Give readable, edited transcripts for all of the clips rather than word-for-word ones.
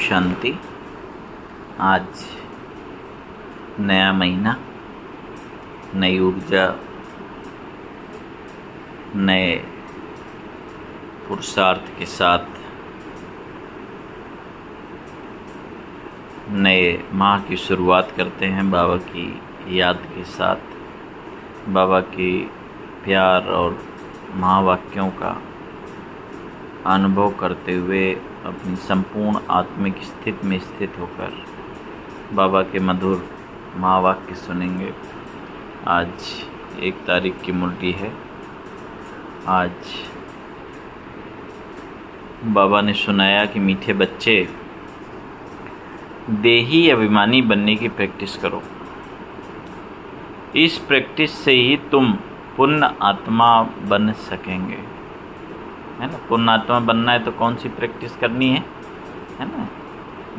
शांति। आज नया महीना, नई ऊर्जा, नए पुरुषार्थ के साथ नए माह की शुरुआत करते हैं बाबा की याद के साथ, बाबा की प्यार और महावाक्यों का अनुभव करते हुए अपनी संपूर्ण आत्मिक स्थिति में स्थित होकर बाबा के मधुर महावाक्य सुनेंगे। आज 1 तारीख की मुरली है। आज बाबा ने सुनाया कि मीठे बच्चे, देही अभिमानी बनने की प्रैक्टिस करो। इस प्रैक्टिस से ही तुम पुण्य आत्मा बन सकेंगे, है ना। पुण्य आत्मा बनना है तो कौन सी प्रैक्टिस करनी है ना।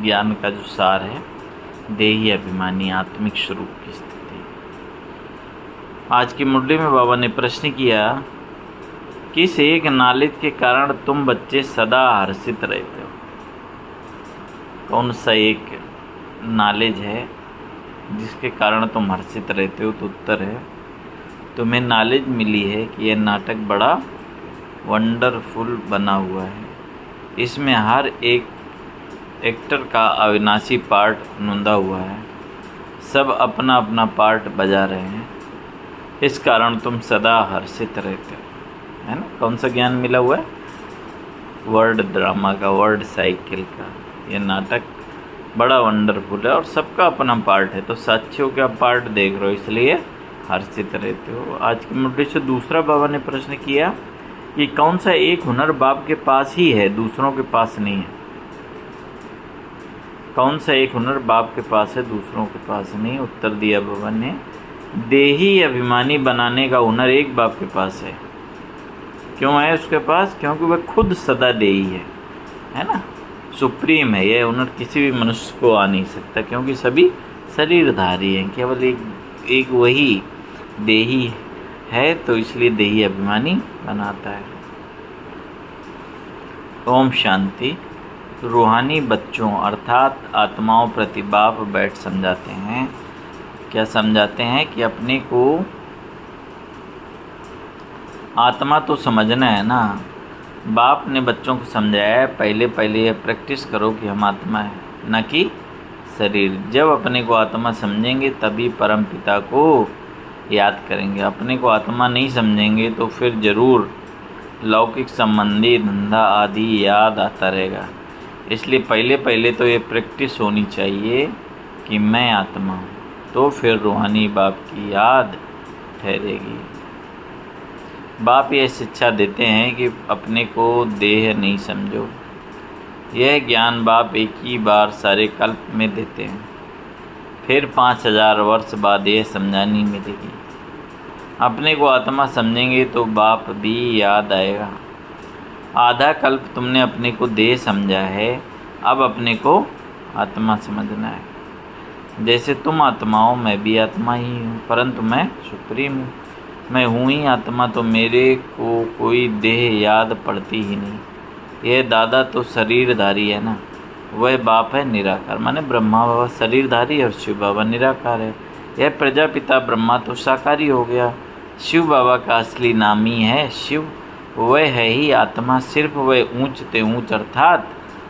ज्ञान का जो सार है, देही अभिमानी आत्मिक स्वरूप की स्थिति। आज की मुरली में बाबा ने प्रश्न किया, किस एक नॉलेज के कारण तुम बच्चे सदा हर्षित रहते हो? कौन सा एक नॉलेज है जिसके कारण तुम हर्षित रहते हो? तो उत्तर है, तुम्हें नॉलेज मिली है कि यह नाटक बड़ा वंडरफुल बना हुआ है। इसमें हर एक एक्टर का अविनाशी पार्ट नूंदा हुआ है। सब अपना अपना पार्ट बजा रहे हैं। इस कारण तुम सदा हर्षित रहते हो, है ना। कौन सा ज्ञान मिला हुआ है? वर्ड ड्रामा का, वर्ड साइकिल का। ये नाटक बड़ा वंडरफुल है और सबका अपना पार्ट है। तो साथियों का पार्ट देख रहे हो, इसलिए हर्षित रहते हो। आज की मुद्दे से दूसरा बाबा ने प्रश्न किया कि कौन सा एक हुनर बाप के पास ही है, दूसरों के पास नहीं है? कौन सा एक हुनर बाप के पास है, दूसरों के पास नहीं? उत्तर दिया बाबा ने, देही अभिमानी बनाने का हुनर एक बाप के पास है। क्यों है उसके पास? क्योंकि वह खुद सदा देही है ना, सुप्रीम है। यह हुनर किसी भी मनुष्य को आ नहीं सकता, क्योंकि सभी शरीरधारी हैं। केवल एक वही देही है, तो इसलिए देही अभिमानी बनाता है। ओम शांति। रूहानी बच्चों अर्थात आत्माओं प्रति बाप बैठ समझाते हैं। क्या समझाते हैं? कि अपने को आत्मा तो समझना है ना। बाप ने बच्चों को समझाया है, पहले ये प्रैक्टिस करो कि हम आत्मा है, न कि शरीर। जब अपने को आत्मा समझेंगे तभी परम पिता को याद करेंगे। अपने को आत्मा नहीं समझेंगे तो फिर ज़रूर लौकिक संबंधी धंधा आदि याद आता रहेगा। इसलिए पहले तो ये प्रैक्टिस होनी चाहिए कि मैं आत्मा हूँ, तो फिर रूहानी बाप की याद ठहरेगी। बाप ये शिक्षा देते हैं कि अपने को देह नहीं समझो। यह ज्ञान बाप एक ही बार सारे कल्प में देते हैं, फिर 5000 वर्ष बाद यह समझानी मिलेगी। अपने को आत्मा समझेंगे तो बाप भी याद आएगा। आधा कल्प तुमने अपने को देह समझा है, अब अपने को आत्मा समझना है। जैसे तुम आत्मा हो, मैं भी आत्मा ही हूँ, परंतु मैं सुप्रीम हूँ। मैं हूँ ही आत्मा, तो मेरे को कोई देह याद पड़ती ही नहीं। यह दादा तो शरीरधारी है ना, वह बाप है निराकार, माने ब्रह्मा बाबा शरीरधारी और शिव बाबा निराकार है। यह प्रजापिता ब्रह्मा तो साकारी हो गया। शिव बाबा का असली नाम ही है शिव। वह है ही आत्मा, सिर्फ वह ऊंच ते ऊंच अर्थात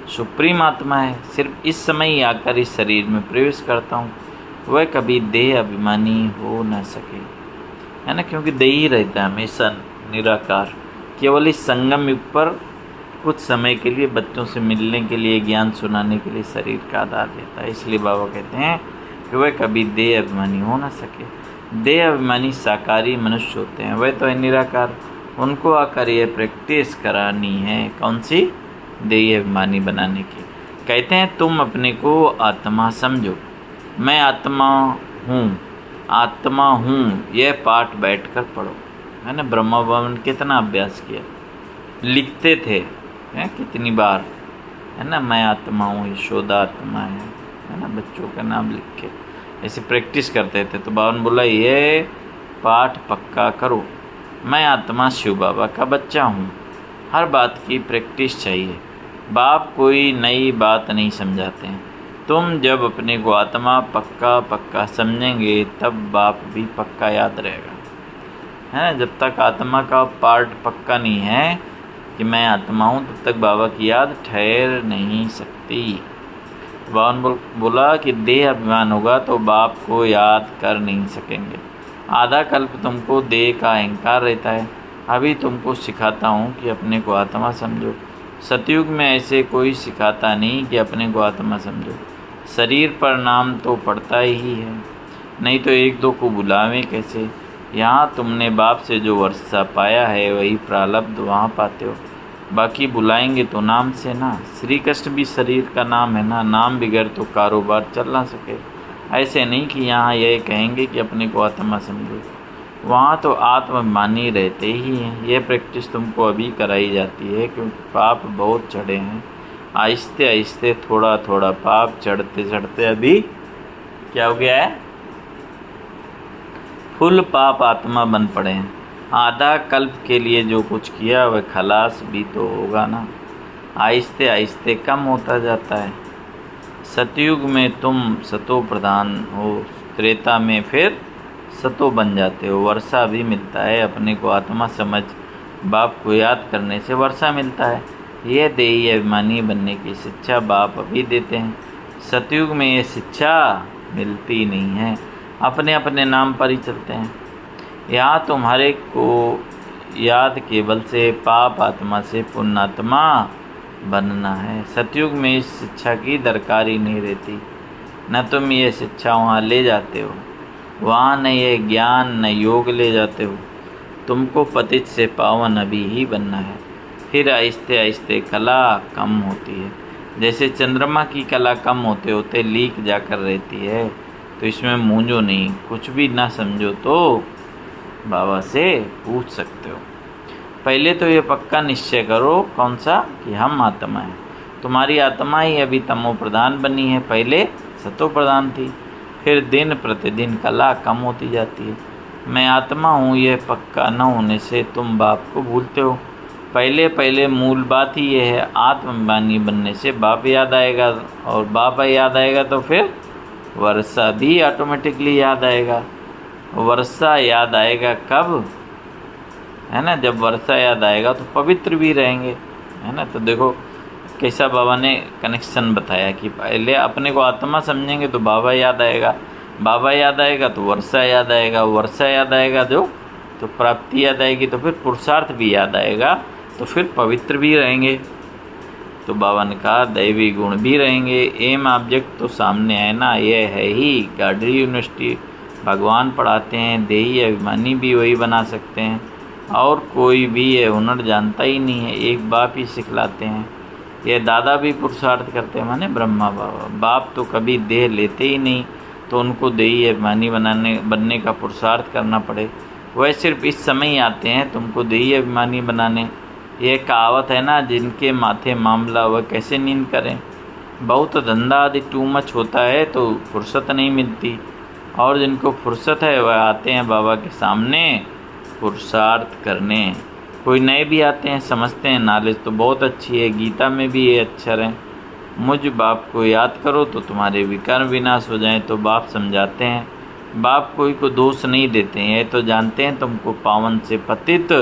सुप्रीम आत्मा है। सिर्फ इस समय ही आकर इस शरीर में प्रवेश करता हूँ। वह कभी देह अभिमानी हो न सके, है ना, क्योंकि देही रहता है हमेशा निराकार। केवल इस संगम युग पर कुछ समय के लिए बच्चों से मिलने के लिए, ज्ञान सुनाने के लिए शरीर का आधार देता है। इसलिए बाबा कहते हैं कि वह कभी देह अभिमानी हो न सके। देह अभिमानी साकारी मनुष्य होते हैं, वह तो है निराकार। उनको आकर यह प्रैक्टिस करानी है। कौन सी? देह अभिमानी बनाने की। कहते हैं तुम अपने को आत्मा समझो। मैं आत्मा हूँ, यह पाठ बैठकर पढ़ो, है ना। ब्रह्मा बाबा ने कितना अभ्यास किया, लिखते थे हैं कितनी बार, है ना। मैं आत्मा हूँ, यशोदा आत्मा है ना। बच्चों का नाम लिख के ऐसे प्रैक्टिस करते थे। तो बाबा ने बोला, ये पाठ पक्का करो। मैं आत्मा शिव बाबा का बच्चा हूँ। हर बात की प्रैक्टिस चाहिए। बाप कोई नई बात नहीं समझाते हैं। तुम जब अपने को आत्मा पक्का पक्का समझेंगे तब बाप भी पक्का याद रहेगा, है। जब तक आत्मा का पार्ट पक्का नहीं है कि मैं आत्मा हूँ, तब तक बाबा की याद ठहर नहीं सकती। बाबा ने बोला कि देह अभिमान होगा तो बाप को याद कर नहीं सकेंगे। आधा कल्प तुमको देह का अहंकार रहता है। अभी तुमको सिखाता हूँ कि अपने को आत्मा समझो। सतयुग में ऐसे कोई सिखाता नहीं कि अपने को आत्मा समझो। शरीर पर नाम तो पड़ता ही है, नहीं तो एक दो को बुलावें कैसे। यहाँ तुमने बाप से जो वर्षा पाया है वही प्रारब्ध वहाँ पाते हो। बाकी बुलाएंगे तो नाम से ना। श्री कृष्ण भी शरीर का नाम है ना, नाम बगैर तो कारोबार चल ना सके। ऐसे नहीं कि यहाँ यह कहेंगे कि अपने को आत्मा समझो, वहाँ तो आत्माभिमानी रहते ही हैं। यह प्रैक्टिस तुमको अभी कराई जाती है क्योंकि पाप बहुत चढ़े हैं। आहिस्ते आहिस्ते थोड़ा थोड़ा पाप चढ़ते चढ़ते अभी क्या हो गया है, फुल पाप आत्मा बन पड़े हैं। आधा कल्प के लिए जो कुछ किया वह खलास भी तो होगा ना। आहिस्ते आहिस्ते कम होता जाता है। सतयुग में तुम सतो प्रधान हो, त्रेता में फिर सतो बन जाते हो। वर्षा भी मिलता है। अपने को आत्मा समझ बाप को याद करने से वर्षा मिलता है। यह देही अभिमानी बनने की शिक्षा बाप अभी देते हैं। सतयुग में ये शिक्षा मिलती नहीं है, अपने अपने नाम पर ही चलते हैं। यहाँ तुम्हारे को याद केवल से पाप आत्मा से पुण्यात्मा बनना है। सतयुग में इस शिक्षा की दरकार ही नहीं रहती। न तुम ये शिक्षा वहाँ ले जाते हो, वहाँ न ये ज्ञान न योग ले जाते हो। तुमको पतित से पावन अभी ही बनना है। फिर आहिस्ते आहिस्ते कला कम होती है। जैसे चंद्रमा की कला कम होते होते लीक जाकर रहती है। तो इसमें मूंझो नहीं, कुछ भी ना समझो तो बाबा से पूछ सकते हो। पहले तो ये पक्का निश्चय करो, कौन सा, कि हम आत्मा हैं। तुम्हारी आत्मा ही अभी तमो प्रधान बनी है, पहले सतो प्रधान थी। फिर दिन प्रतिदिन कला कम होती जाती है। मैं आत्मा हूँ यह पक्का न होने से तुम बाप को भूलते हो। पहले पहले मूल बात ही यह है, आत्मवानी बनने से बाप याद आएगा, और बाप याद आएगा तो फिर वर्षा भी ऑटोमेटिकली याद आएगा। वर्षा याद आएगा कब, है ना, जब वर्षा याद आएगा तो पवित्र भी रहेंगे, है ना। तो देखो कैसा बाबा ने कनेक्शन बताया कि पहले अपने को आत्मा समझेंगे तो बाबा याद आएगा, बाबा याद आएगा तो वर्षा याद आएगा, वर्षा याद आएगा जो तो प्राप्ति याद आएगी, तो फिर पुरुषार्थ भी याद आएगा, तो फिर पवित्र भी रहेंगे। तो बाबा ने कहा दैवी गुण भी रहेंगे। एम ऑब्जेक्ट तो सामने है ना, यह है ही गार्डरी यूनिवर्सिटी। भगवान पढ़ाते हैं, देही अभिमानी भी वही बना सकते हैं, और कोई भी ये हुनर जानता ही नहीं है, एक बाप ही सिखलाते हैं। ये दादा भी पुरुषार्थ करते हैं, माने ब्रह्मा बाबा। बाप तो कभी देह लेते ही नहीं, तो उनको देही अभिमानी बनने का पुरुषार्थ करना पड़े। वह सिर्फ इस समय ही आते हैं तुमको देही अभिमानी बनाने। ये कहावत है ना, जिनके माथे मामला वह कैसे नींद करें। बहुत धंधा आदि टू मच होता है तो फुर्सत नहीं मिलती, और जिनको फुर्सत है वह आते हैं बाबा के सामने पुरुषार्थ करने। कोई नए भी आते हैं, समझते हैं नॉलेज तो बहुत अच्छी है, गीता में भी ये अक्षर हैं, मुझ बाप को याद करो तो तुम्हारे विकार विनाश हो जाएं। तो बाप समझाते हैं, बाप कोई को दोष नहीं देते हैं, ये तो जानते हैं तुमको पावन से पतित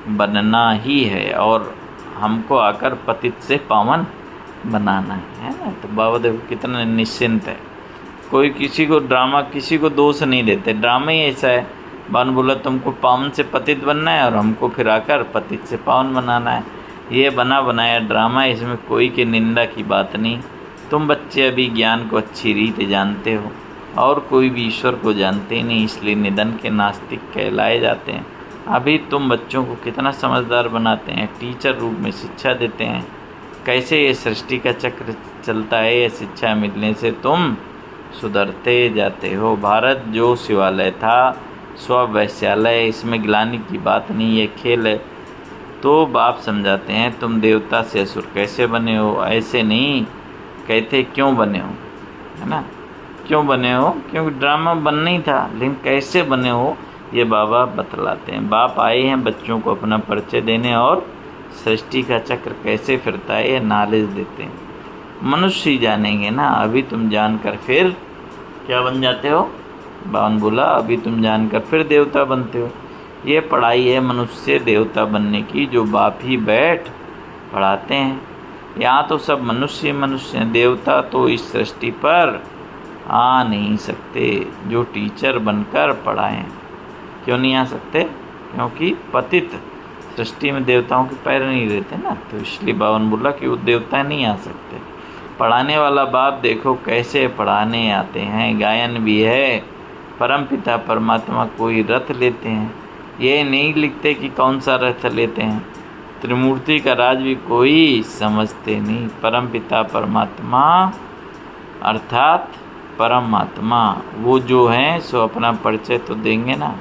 बनना ही है, और हमको आकर पतित से पावन बनाना है ना। तो बाबा देखो कितना निश्चिंत है। कोई किसी को ड्रामा, किसी को दोष नहीं देते, ड्रामा ही ऐसा है। बाबा बोला तुमको पावन से पतित बनना है, और हमको फिर आकर पतित से पावन बनाना है। ये बना बनाया ड्रामा है, इसमें कोई की निंदा की बात नहीं। तुम बच्चे अभी ज्ञान को अच्छी रीत जानते हो, और कोई भी ईश्वर को जानते ही नहीं, इसलिए निधन के नास्तिक कहलाए जाते हैं। अभी तुम बच्चों को कितना समझदार बनाते हैं, टीचर रूप में शिक्षा देते हैं, कैसे ये सृष्टि का चक्र चलता है। ये शिक्षा मिलने से तुम सुधरते जाते हो। भारत जो शिवालय था स्ववैश्यालय, इसमें गिलानी की बात नहीं, ये खेल है। तो बाप समझाते हैं तुम देवता से असुर कैसे बने हो। ऐसे नहीं कहते क्यों बने हो, है ना, क्यों बने हो, क्योंकि ड्रामा बनना ही था, लेकिन कैसे बने हो ये बाबा बतलाते हैं। बाप आए हैं बच्चों को अपना परिचय देने और सृष्टि का चक्र कैसे फिरता है ये नॉलेज देते हैं। मनुष्य ही जानेंगे ना, अभी तुम जानकर फिर क्या बन जाते हो। बावन बोला अभी तुम जानकर फिर देवता बनते हो। ये पढ़ाई है मनुष्य से देवता बनने की, जो बाप ही बैठ पढ़ाते हैं। यहाँ तो सब मनुष्य मनुष्य हैं, देवता तो इस सृष्टि पर आ नहीं सकते जो टीचर बनकर पढ़ाएं। क्यों नहीं आ सकते? क्योंकि पतित सृष्टि में देवताओं के पैर नहीं रहते ना, तो इसलिए बावन बोला कि वो देवता नहीं आ सकते। पढ़ाने वाला बाप देखो कैसे पढ़ाने आते हैं। गायन भी है, परमपिता परमात्मा कोई रथ लेते हैं, ये नहीं लिखते कि कौन सा रथ लेते हैं। त्रिमूर्ति का राज भी कोई समझते नहीं। परमपिता परमात्मा अर्थात परमात्मा वो जो हैं सो अपना परिचय तो देंगे ना।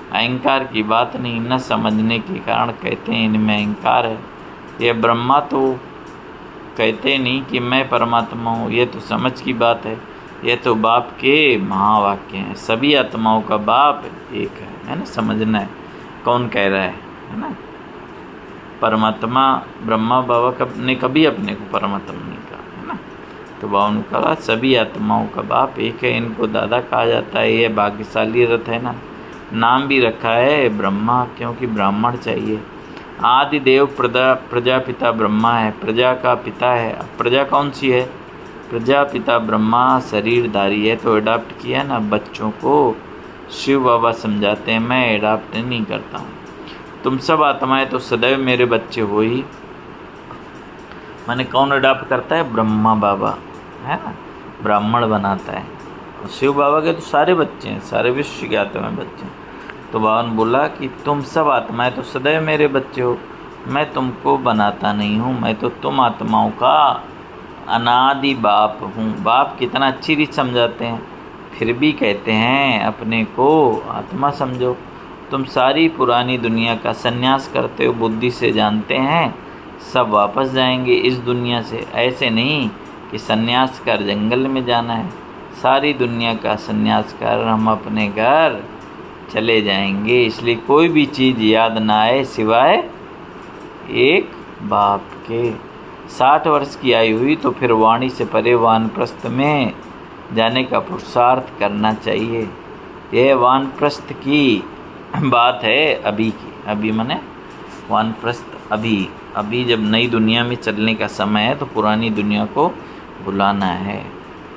अहंकार की बात नहीं, न समझने के कारण कहते हैं इनमें अहंकार है। ये ब्रह्मा तो कहते नहीं कि मैं परमात्मा हूँ, ये तो समझ की बात है। ये तो बाप के महावाक्य हैं। सभी आत्माओं का बाप एक है ना, समझना है कौन कह रहा है ना। परमात्मा ब्रह्मा बाबा ने कभी अपने को परमात्मा नहीं कहा है ना। तो बाबा ने कहा सभी आत्माओं का बाप एक है, इनको दादा कहा जाता है। ये भाग्यशाली रथ है ना, नाम भी रखा है ब्रह्मा, क्योंकि ब्राह्मण चाहिए। आदि देव प्रजापिता ब्रह्मा है, प्रजा का पिता है। अब प्रजा कौन सी है? प्रजापिता ब्रह्मा शरीरधारी है, तो अडॉप्ट किया ना बच्चों को। शिव बाबा समझाते हैं मैं अडॉप्ट नहीं करता हूँ। तुम सब आत्माएं तो सदैव मेरे बच्चे हो ही। माने कौन अडॉप्ट करता है? ब्रह्मा बाबा है ना, ब्राह्मण बनाता है। और शिव बाबा के तो सारे बच्चे हैं, सारे विश्व के आत्मा बच्चे हैं। तो बावन बोला कि तुम सब आत्माएं तो सदैव मेरे बच्चे हो, मैं तुमको बनाता नहीं हूँ, मैं तो तुम आत्माओं का अनादि बाप हूँ। बाप कितना अच्छी रीत समझाते हैं, फिर भी कहते हैं अपने को आत्मा समझो। तुम सारी पुरानी दुनिया का संन्यास करते हो, बुद्धि से जानते हैं सब वापस जाएंगे इस दुनिया से। ऐसे नहीं कि संन्यास कर जंगल में जाना है, सारी दुनिया का संन्यास कर हम अपने घर चले जाएंगे। इसलिए कोई भी चीज़ याद ना आए सिवाय एक बाप के। 60 वर्ष की आयु हुई तो फिर वाणी से परे वानप्रस्थ में जाने का पुरुषार्थ करना चाहिए। यह वानप्रस्थ की बात है अभी की। अभी माने वानप्रस्थ अभी जब नई दुनिया में चलने का समय है तो पुरानी दुनिया को भुलाना है।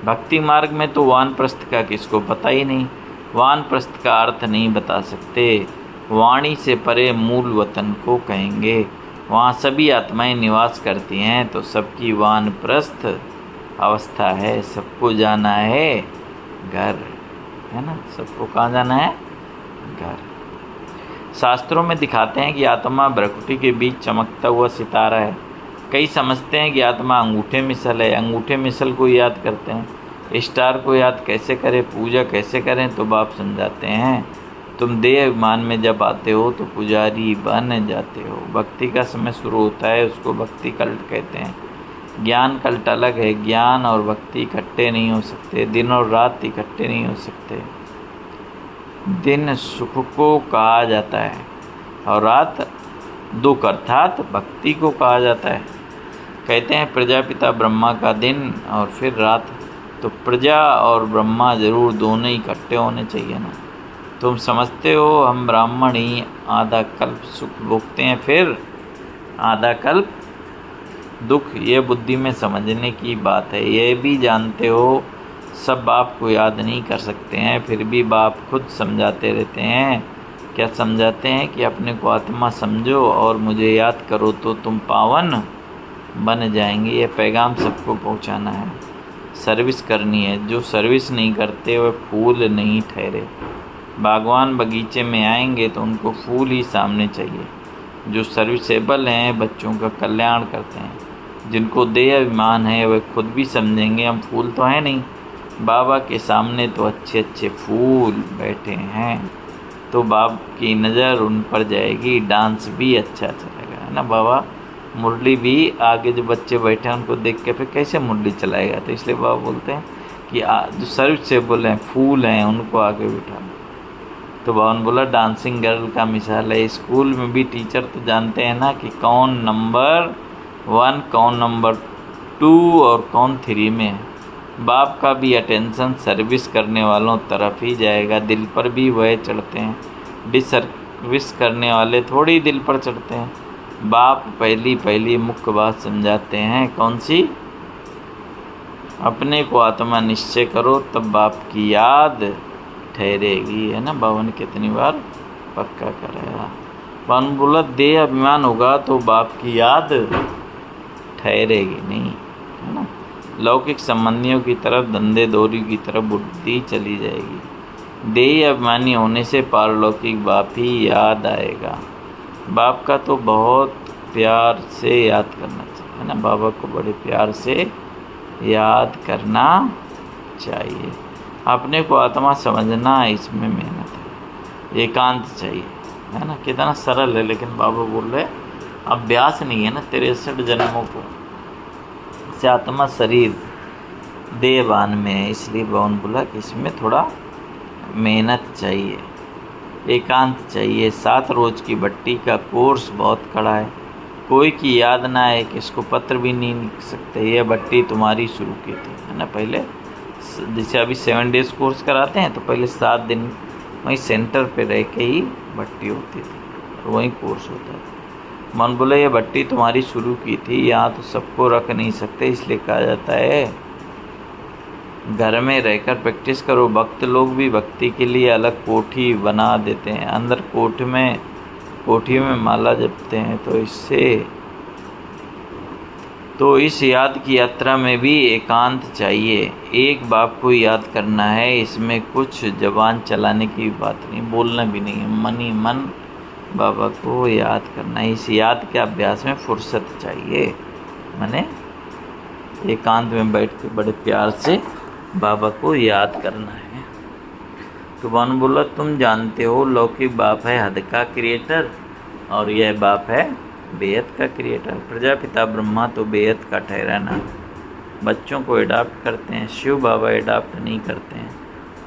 भक्ति मार्ग में तो वानप्रस्थ का किसको पता ही नहीं, वानप्रस्थ का अर्थ नहीं बता सकते। वाणी से परे मूल वतन को कहेंगे, वहाँ सभी आत्माएं निवास करती हैं, तो सबकी वानप्रस्थ अवस्था है। सबको जाना है घर, है ना। सबको कहाँ जाना है? घर। शास्त्रों में दिखाते हैं कि आत्मा भ्रकुटी के बीच चमकता हुआ सितारा है। कई समझते हैं कि आत्मा अंगूठे मिसल है, अंगूठे मिसल को याद करते हैं। स्टार को याद कैसे करें, पूजा कैसे करें? तो बाप समझाते हैं तुम देह अभिमान में जब आते हो तो पुजारी बन जाते हो। भक्ति का समय शुरू होता है, उसको भक्ति कल्ट कहते हैं। ज्ञान कल्ट अलग है, ज्ञान और भक्ति इकट्ठे नहीं हो सकते, दिन और रात इकट्ठे नहीं हो सकते। दिन सुख को कहा जाता है और रात दुख अर्थात भक्ति को कहा जाता है। कहते हैं प्रजापिता ब्रह्मा का दिन और फिर रात, तो प्रजा और ब्रह्मा जरूर दोनों इकट्ठे होने चाहिए ना। तुम समझते हो हम ब्राह्मण ही आधा कल्प सुख भोगते हैं, फिर आधा कल्प दुख। ये बुद्धि में समझने की बात है। ये भी जानते हो सब बाप को याद नहीं कर सकते हैं, फिर भी बाप खुद समझाते रहते हैं। क्या समझाते हैं? कि अपने को आत्मा समझो और मुझे याद करो तो तुम पावन बन जाएंगे। ये पैगाम सबको पहुंचाना है, सर्विस करनी है। जो सर्विस नहीं करते वह फूल नहीं ठहरे। बागवान बगीचे में आएंगे तो उनको फूल ही सामने चाहिए। जो सर्विसेबल हैं बच्चों का कल्याण करते हैं, जिनको देह अभिमान है वह खुद भी समझेंगे हम फूल तो हैं नहीं, बाबा के सामने तो अच्छे अच्छे फूल बैठे हैं, तो बाप की नज़र उन पर जाएगी। डांस भी अच्छा चलेगा, है ना। बाबा मुरली भी आगे जो बच्चे बैठे हैं उनको देख के फिर कैसे मुरली चलाएगा। तो इसलिए बाबा बोलते हैं कि जो सर्विसेबल हैं फूल हैं उनको आगे बिठा। तो बावन बोला डांसिंग गर्ल का मिसाल है। स्कूल में भी टीचर तो जानते हैं ना कि कौन नंबर 1, कौन नंबर 2 और कौन 3 में है। बाप का भी अटेंशन सर्विस करने वालों तरफ ही जाएगा, दिल पर भी वह चढ़ते हैं। डिसर्विस करने वाले थोड़ी दिल पर चढ़ते हैं। बाप पहली मुख्य बात समझाते हैं, कौन सी? अपने को आत्मा निश्चय करो तब बाप की याद ठहरेगी, है ना। बावन कितनी बार पक्का कराया। बावन बोला देह अभिमान होगा तो बाप की याद ठहरेगी नहीं, है ना। लौकिक संबंधियों की तरफ, धंधे दौरी की तरफ बुद्धि चली जाएगी। देह अभिमानी होने से पारलौकिक बाप ही याद आएगा। बाप का तो बहुत प्यार से याद करना चाहिए, है ना। बाबा को बड़े प्यार से याद करना चाहिए। अपने को आत्मा समझना, इसमें मेहनत है, एकांत चाहिए, है ना। कितना सरल है, लेकिन बाबा बोल रहे अभ्यास नहीं है ना 63 जन्मों को से आत्मा शरीर देहवान में है, इसलिए भवन बोला कि इसमें थोड़ा मेहनत चाहिए, एकांत चाहिए। 7 रोज की भट्टी का कोर्स बहुत कड़ा है। कोई की याद ना है कि इसको पत्र भी नहीं लिख सकते, यह भट्टी तुम्हारी शुरू की थी, है ना। पहले जैसे अभी 7 डेज़ कोर्स कराते हैं तो पहले 7 दिन वहीं सेंटर पे रह के ही भट्टी होती थी और वहीं कोर्स होता था। मन बोले ये भट्टी तुम्हारी शुरू की थी, यहाँ तो सबको रख नहीं सकते, इसलिए कहा जाता है घर में रहकर प्रैक्टिस करो। भक्त लोग भी भक्ति के लिए अलग कोठी बना देते हैं, अंदर कोठी में माला जपते हैं। तो इस याद की यात्रा में भी एकांत चाहिए। एक बाप को याद करना है, इसमें कुछ जबान चलाने की बात नहीं, बोलना भी नहीं है, मन ही मन बाबा को याद करना है। इस याद के अभ्यास में फुर्सत चाहिए, माने एकांत में बैठ के बड़े प्यार से बाबा को याद करना है। तो भगवान बोला तुम जानते हो लौकिक बाप है हद का क्रिएटर और यह बाप है बेहद का क्रिएटर। प्रजापिता ब्रह्मा तो बेहद का ठहराना, बच्चों को एडाप्ट करते हैं, शिव बाबा एडाप्ट नहीं करते हैं,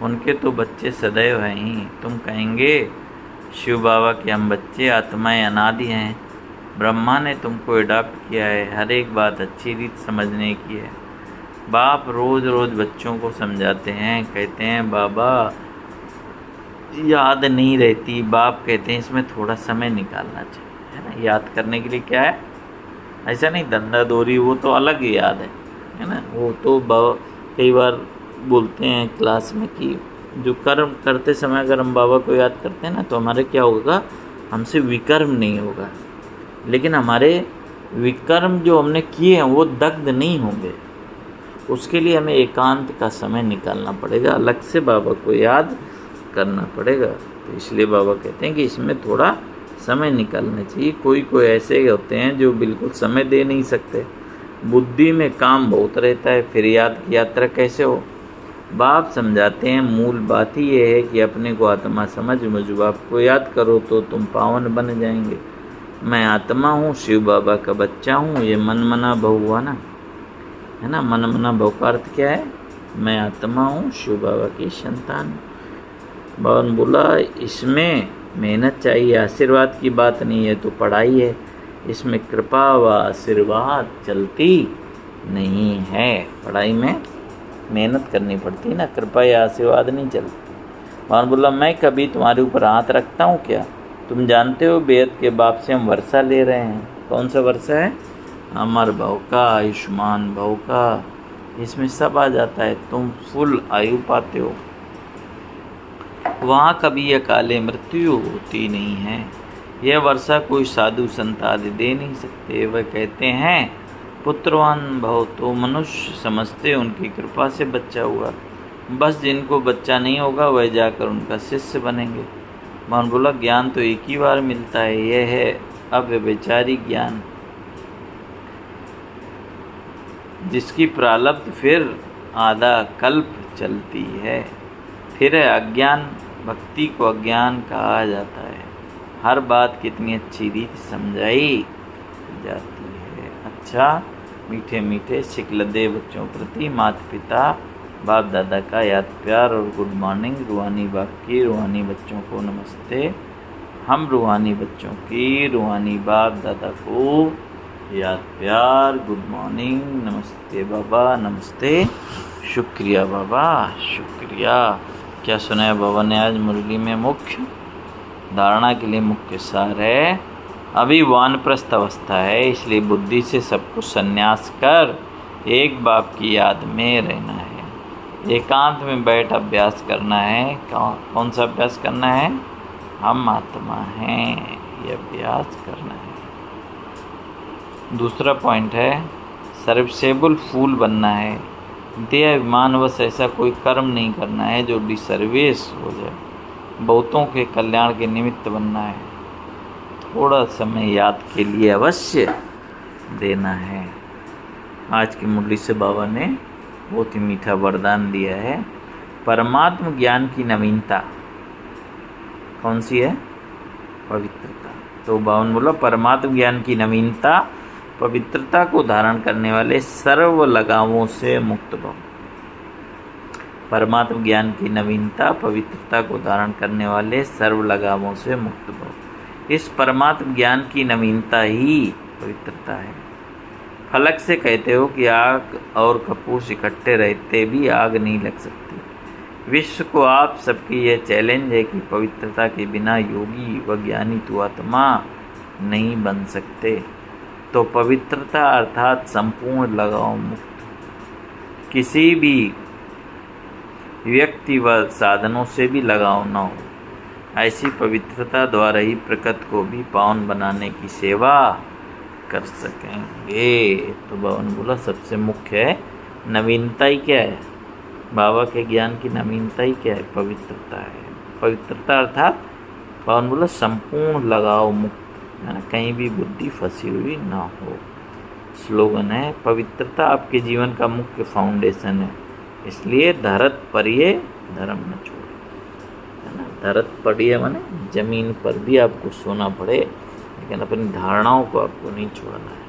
उनके तो बच्चे सदैव हैं ही। तुम कहेंगे शिव बाबा के हम बच्चे, आत्माएं अनादि हैं, ब्रह्मा ने तुमको एडाप्ट किया है, हर एक बात अच्छी रीत समझने की है। बाप रोज़ रोज़ बच्चों को समझाते हैं, कहते हैं बाबा याद नहीं रहती, बाप कहते हैं इसमें थोड़ा समय निकालना चाहिए, है ना। याद करने के लिए क्या है, ऐसा नहीं धंधा दौरी वो तो अलग ही याद है ना। वो तो कई बार बोलते हैं क्लास में कि जो कर्म करते समय अगर हम बाबा को याद करते हैं ना तो हमारे क्या होगा, हमसे विकर्म नहीं होगा, लेकिन हमारे विकर्म जो हमने किए हैं वो दग्ध नहीं होंगे। उसके लिए हमें एकांत का समय निकालना पड़ेगा, अलग से बाबा को याद करना पड़ेगा। तो इसलिए बाबा कहते हैं कि इसमें थोड़ा समय निकालना चाहिए। कोई ऐसे होते हैं जो बिल्कुल समय दे नहीं सकते, बुद्धि में काम बहुत रहता है, फिर याद की यात्रा कैसे हो। बाप समझाते हैं मूल बात ही ये है कि अपने को आत्मा समझ मुझ बाप को याद करो तो तुम पावन बन जाएंगे। मैं आत्मा हूँ, शिव बाबा का बच्चा हूँ, ये मन मना भव हुआ ना, है ना। मन मना भव का अर्थ क्या है, मैं आत्मा हूँ, शिव बाबा की संतान। बाबा ने बोला इसमें मेहनत चाहिए, आशीर्वाद की बात नहीं है तो पढ़ाई है, इसमें कृपा व आशीर्वाद चलती नहीं है। पढ़ाई में मेहनत करनी पड़ती है ना, कृपा या आशीर्वाद नहीं चलती। बाबा ने बोला मैं कभी तुम्हारे ऊपर हाथ रखता हूँ क्या? तुम जानते हो बेहद के बाप से हम वर्षा ले रहे हैं। कौन सा वर्षा है? अमर भव का, आयुष्मान भव का, इसमें सब आ जाता है। तुम फुल आयु पाते हो, वहाँ कभी अकाले मृत्यु होती नहीं है। यह वर्षा कोई साधु संत आदि दे नहीं सकते। वह कहते हैं पुत्रवान भव, तो मनुष्य समझते उनकी कृपा से बच्चा हुआ। बस जिनको बच्चा नहीं होगा वह जाकर उनका शिष्य बनेंगे। मान बोला ज्ञान तो एक ही बार मिलता है, यह है अव्यभिचारी ज्ञान, जिसकी प्रारब्ध फिर आधा कल्प चलती है। फिर है अज्ञान, भक्ति को अज्ञान कहा जाता है। हर बात कितनी अच्छी रीत समझाई जाती है। अच्छा मीठे मीठे शिकलदे बच्चों प्रति माता पिता बाप दादा का याद प्यार और गुड मॉर्निंग। रूहानी बाप की रूहानी बच्चों को नमस्ते। हम रूहानी बच्चों की रूहानी बाप दादा को याद प्यार गुड मॉर्निंग। नमस्ते बाबा, नमस्ते। शुक्रिया बाबा, शुक्रिया। क्या सुनाया बाबा ने आज मुरली में? मुख्य धारणा के लिए मुख्य सार है, अभी वानप्रस्थ अवस्था है, इसलिए बुद्धि से सब कुछ संन्यास कर एक बाप की याद में रहना है। एकांत में बैठ अभ्यास करना है। कौन सा अभ्यास करना है? हम आत्मा हैं, ये अभ्यास करना है। दूसरा पॉइंट है, सर्विसेबल फूल बनना है। देह अभिमानवश ऐसा कोई कर्म नहीं करना है जो डिसर्विस हो जाए। बहुतों के कल्याण के निमित्त बनना है। थोड़ा समय याद के लिए अवश्य देना है। आज की मुरली से बाबा ने बहुत ही मीठा वरदान दिया है। परमात्म ज्ञान की नवीनता कौन सी है? पवित्रता। तो बाबा ने बोला परमात्म ज्ञान की नवीनता, पवित्रता को धारण करने वाले सर्व लगावों से मुक्त भव। परमात्म ज्ञान की नवीनता, पवित्रता को धारण करने वाले सर्व लगावों से मुक्त भव। इस परमात्म ज्ञान की नवीनता ही पवित्रता है। फलक से कहते हो कि आग और कपूर इकट्ठे रहते भी आग नहीं लग सकती। विश्व को आप सबकी यह चैलेंज है कि पवित्रता के बिना योगी व ज्ञानी तो आत्मा नहीं बन सकते। तो पवित्रता अर्थात संपूर्ण लगाव मुक्त, किसी भी व्यक्ति व साधनों से भी लगाव न हो, ऐसी पवित्रता द्वारा ही प्रकृति को भी पावन बनाने की सेवा कर सकेंगे। तो बाबा ने बोला सबसे मुख्य है नवीनता ही क्या है? बाबा के ज्ञान की नवीनता ही क्या है? पवित्रता है। पवित्रता अर्थात बाबा ने बोला संपूर्ण लगाव मुक्त, है ना, कहीं भी बुद्धि फंसी हुई ना हो। स्लोगन है पवित्रता आपके जीवन का मुख्य फाउंडेशन है, इसलिए धरत परिये धर्म न छोड़े, है ना। धरत परिये माने जमीन पर भी आपको सोना पड़े, लेकिन अपनी धारणाओं को आपको नहीं छोड़ना है।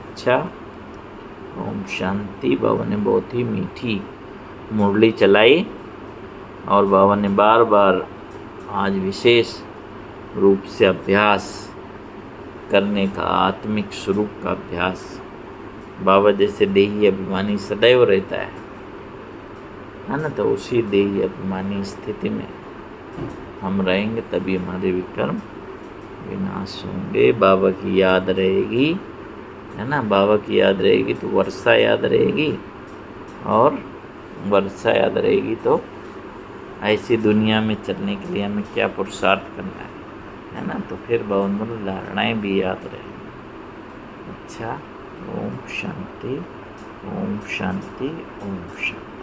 अच्छा, ओम शांति। बाबा ने बहुत ही मीठी मुरली चलाई और बाबा ने बार बार आज विशेष रूप से अभ्यास करने का, आत्मिक स्वरूप का अभ्यास। बाबा जैसे देही अभिमानी सदैव रहता है ना, तो उसी देही अभिमानी स्थिति में हम रहेंगे, तभी हमारे विकर्म विनाश होंगे। बाबा की याद रहेगी, है ना, बाबा की याद रहेगी तो वर्षा याद रहेगी, और वर्षा याद रहेगी तो ऐसी दुनिया में चलने के लिए हमें क्या पुरुषार्थ करना है ना। तो फिर बाबा धारणाएँ भी याद रहेंगी। अच्छा, ओम शांति, ओम शांति, ओम शांति।